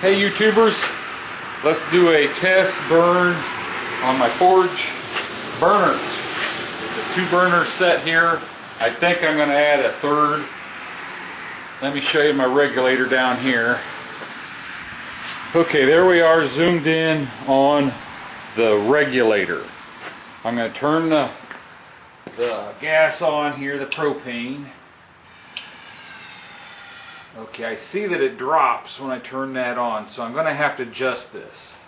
Hey YouTubers, let's do a test burn on my forge burners. It's a 2-burner set here. I think I'm going to add a third. Let me show you my regulator down here. Okay, there we are, zoomed in on the regulator. I'm going to turn the gas on here, the propane. Okay, I see that it drops when I turn that on, so I'm going to have to adjust this.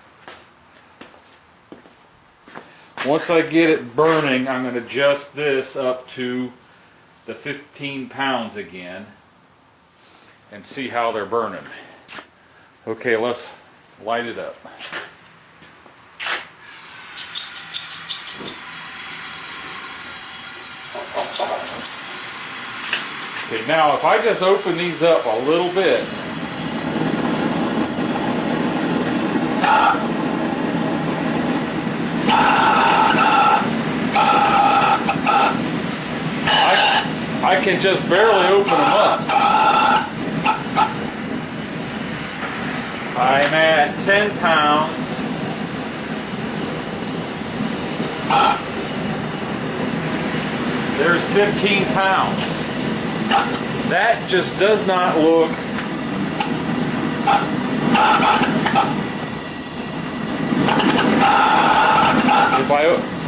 Once I get it burning, I'm going to adjust this up to the 15 pounds again and see how they're burning. Okay, let's light it up. Okay, now if I just open these up a little bit, I can just barely open them up. I'm at 10 pounds. There's 15 pounds. That just does not look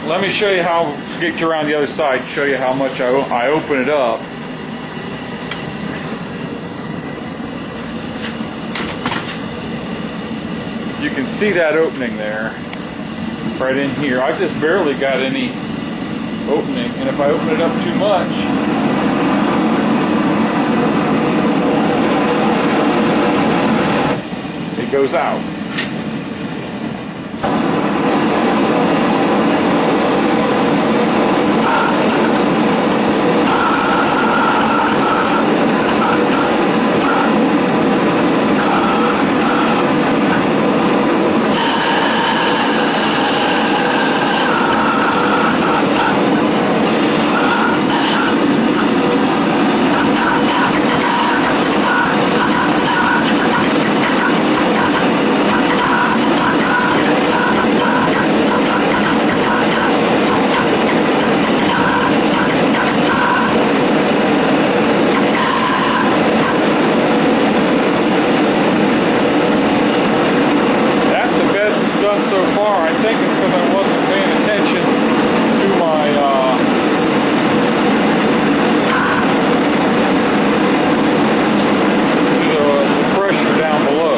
let me show you how, get you around the other side, show you how much I open it up. You can see that opening there, right in here. I've just barely got any opening, and if I open it up too much, it goes out. So far, I think it's because I wasn't paying attention to my the pressure down below.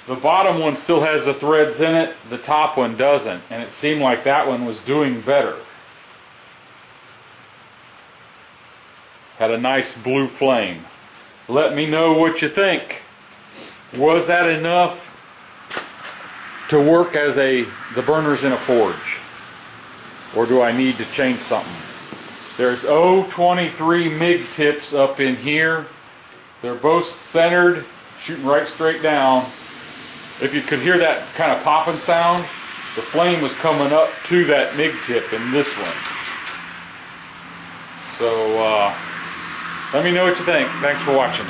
The bottom one still has the threads in it, the top one doesn't, and it seemed like that one was doing better. Had a nice blue flame. Let me know what you think. Was that enough to work as the burners in a forge? Or do I need to change something? There's 023 MIG tips up in here. They're both centered, shooting right straight down. If you could hear that kind of popping sound, the flame was coming up to that MIG tip in this one. So let me know what you think. Thanks for watching.